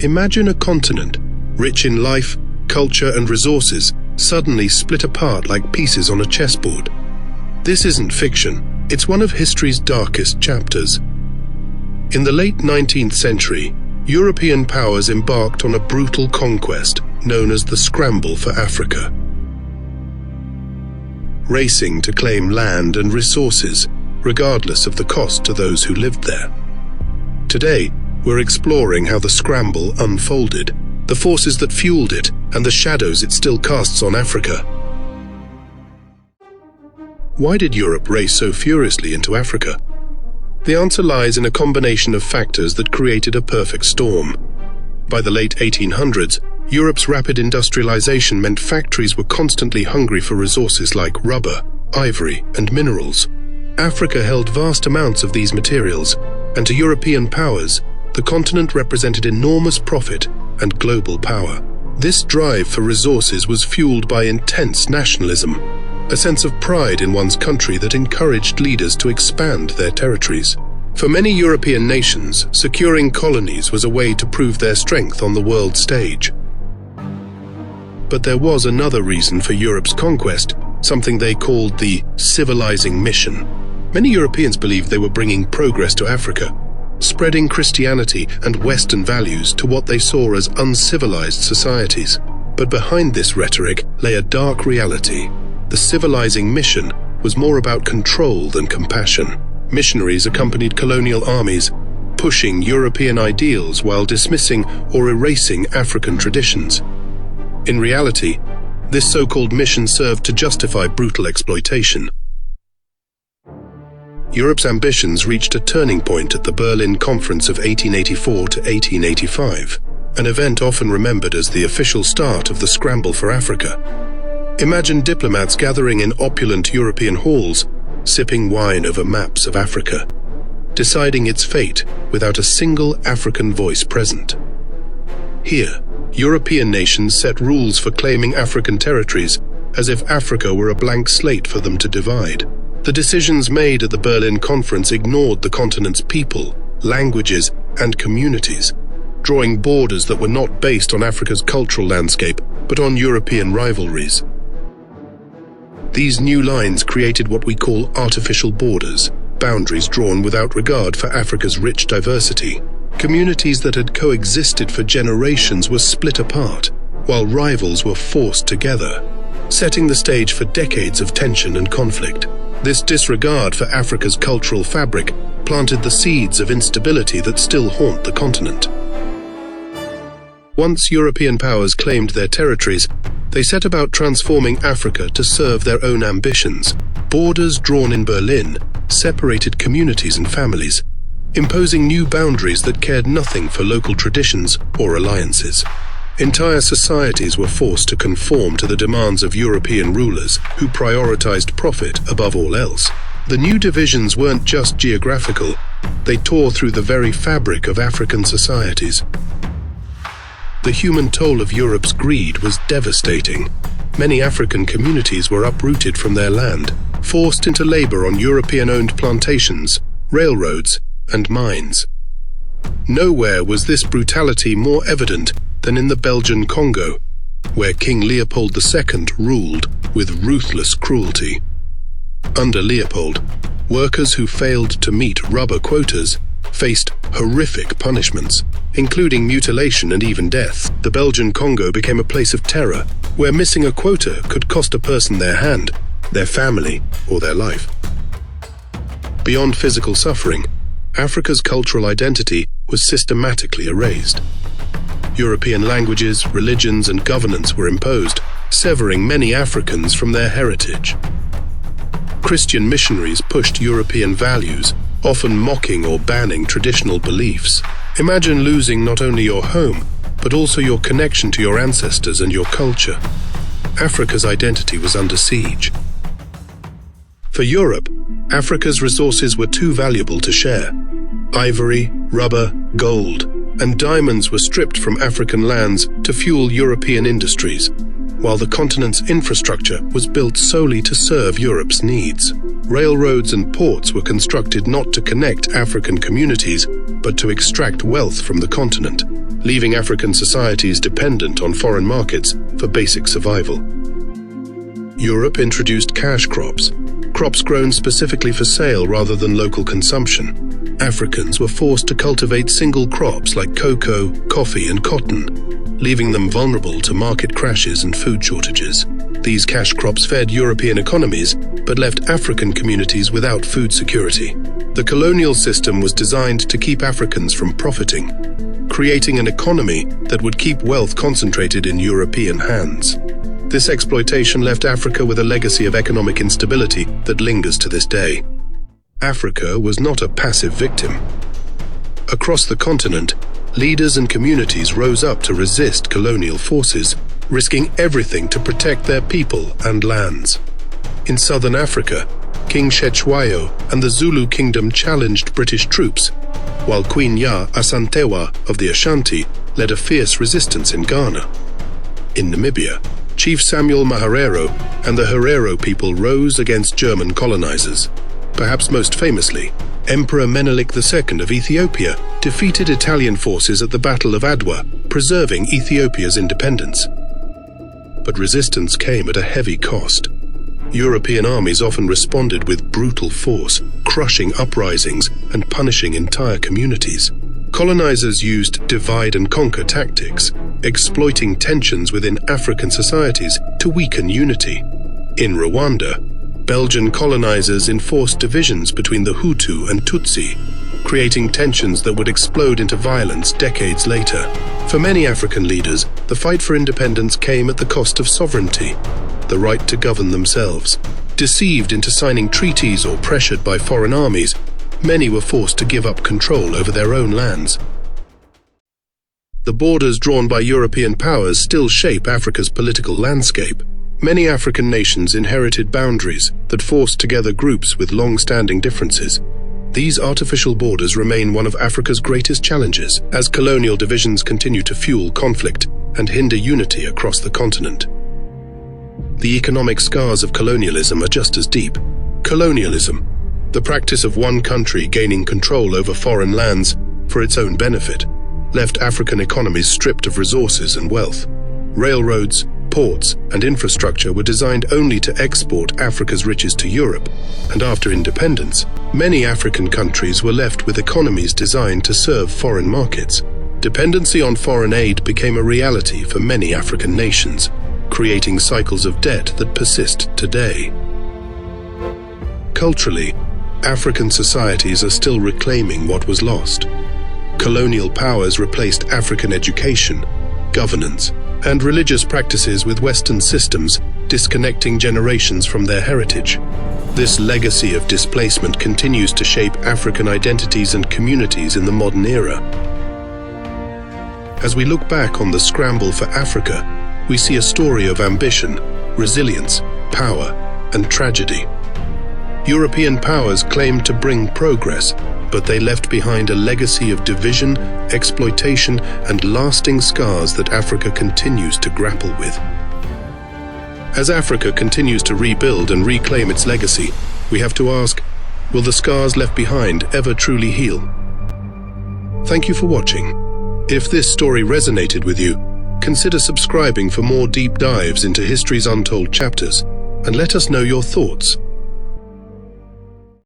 Imagine a continent, rich in life, culture and resources, suddenly split apart like pieces on a chessboard. This isn't fiction, it's one of history's darkest chapters. In the late 19th century, European powers embarked on a brutal conquest known as the Scramble for Africa. Racing to claim land and resources, regardless of the cost to those who lived there. Today, we're exploring how the Scramble unfolded, the forces that fueled it, and the shadows it still casts on Africa. Why did Europe race so furiously into Africa? The answer lies in a combination of factors that created a perfect storm. By the late 1800s, Europe's rapid industrialization meant factories were constantly hungry for resources like rubber, ivory, and minerals. Africa held vast amounts of these materials, and to European powers, the continent represented enormous profit and global power. This drive for resources was fueled by intense nationalism, a sense of pride in one's country that encouraged leaders to expand their territories. For many European nations, securing colonies was a way to prove their strength on the world stage. But there was another reason for Europe's conquest, something they called the civilizing mission. Many Europeans believed they were bringing progress to Africa, spreading Christianity and Western values to what they saw as uncivilized societies. But behind this rhetoric lay a dark reality. The civilizing mission was more about control than compassion. Missionaries accompanied colonial armies, pushing European ideals while dismissing or erasing African traditions. In reality, this so-called mission served to justify brutal exploitation. Europe's ambitions reached a turning point at the Berlin Conference of 1884 to 1885, an event often remembered as the official start of the Scramble for Africa. Imagine diplomats gathering in opulent European halls, sipping wine over maps of Africa, deciding its fate without a single African voice present. Here, European nations set rules for claiming African territories as if Africa were a blank slate for them to divide. The decisions made at the Berlin Conference ignored the continent's people, languages, and communities, drawing borders that were not based on Africa's cultural landscape, but on European rivalries. These new lines created what we call artificial borders, boundaries drawn without regard for Africa's rich diversity. Communities that had coexisted for generations were split apart, while rivals were forced together, setting the stage for decades of tension and conflict. This disregard for Africa's cultural fabric planted the seeds of instability that still haunt the continent. Once European powers claimed their territories, they set about transforming Africa to serve their own ambitions. Borders drawn in Berlin separated communities and families, imposing new boundaries that cared nothing for local traditions or alliances. Entire societies were forced to conform to the demands of European rulers who prioritized profit above all else. The new divisions weren't just geographical, they tore through the very fabric of African societies. The human toll of Europe's greed was devastating. Many African communities were uprooted from their land, forced into labor on European-owned plantations, railroads, and mines. Nowhere was this brutality more evident than in the Belgian Congo, where King Leopold II ruled with ruthless cruelty. Under Leopold, workers who failed to meet rubber quotas faced horrific punishments, including mutilation and even death. The Belgian Congo became a place of terror, where missing a quota could cost a person their hand, their family, or their life. Beyond physical suffering, Africa's cultural identity was systematically erased. European languages, religions, and governance were imposed, severing many Africans from their heritage. Christian missionaries pushed European values, often mocking or banning traditional beliefs. Imagine losing not only your home, but also your connection to your ancestors and your culture. Africa's identity was under siege. For Europe, Africa's resources were too valuable to share. Ivory, rubber, gold, and diamonds were stripped from African lands to fuel European industries, while the continent's infrastructure was built solely to serve Europe's needs. Railroads and ports were constructed not to connect African communities, but to extract wealth from the continent. leaving African societies dependent on foreign markets for basic survival. Europe introduced cash crops, crops grown specifically for sale rather than local consumption. Africans were forced to cultivate single crops like cocoa, coffee, and cotton, leaving them vulnerable to market crashes and food shortages. These cash crops fed European economies, but left African communities without food security. The colonial system was designed to keep Africans from profiting, creating an economy that would keep wealth concentrated in European hands. This exploitation left Africa with a legacy of economic instability that lingers to this day. Africa was not a passive victim. Across the continent, leaders and communities rose up to resist colonial forces, risking everything to protect their people and lands. In southern Africa, King Cetshwayo and the Zulu kingdom challenged British troops, while Queen Ya Asantewa of the Ashanti led a fierce resistance in Ghana. In Namibia, Chief Samuel Maharero and the Herero people rose against German colonizers. Perhaps most famously, Emperor Menelik II of Ethiopia defeated Italian forces at the Battle of Adwa, preserving Ethiopia's independence. But resistance came at a heavy cost. European armies often responded with brutal force, crushing uprisings and punishing entire communities. Colonizers used divide-and-conquer tactics, exploiting tensions within African societies to weaken unity. In Rwanda, Belgian colonizers enforced divisions between the Hutu and Tutsi, creating tensions that would explode into violence decades later. For many African leaders, the fight for independence came at the cost of sovereignty, the right to govern themselves. Deceived into signing treaties or pressured by foreign armies, many were forced to give up control over their own lands. The borders drawn by European powers still shape Africa's political landscape. Many African nations inherited boundaries that forced together groups with long-standing differences. These artificial borders remain one of Africa's greatest challenges as colonial divisions continue to fuel conflict and hinder unity across the continent. The economic scars of colonialism are just as deep. Colonialism, the practice of one country gaining control over foreign lands for its own benefit, left African economies stripped of resources and wealth. Railroads, ports, and infrastructure were designed only to export Africa's riches to Europe, and after independence, many African countries were left with economies designed to serve foreign markets. Dependency on foreign aid became a reality for many African nations, creating cycles of debt that persist today. Culturally, African societies are still reclaiming what was lost. Colonial powers replaced African education, governance, and religious practices with Western systems, disconnecting generations from their heritage. This legacy of displacement continues to shape African identities and communities in the modern era. As we look back on the scramble for Africa, we see a story of ambition, resilience, power, and tragedy. European powers claimed to bring progress, but they left behind a legacy of division, exploitation, and lasting scars that Africa continues to grapple with. As Africa continues to rebuild and reclaim its legacy, we have to ask, will the scars left behind ever truly heal? Thank you for watching. If this story resonated with you, consider subscribing for more deep dives into history's untold chapters, and let us know your thoughts.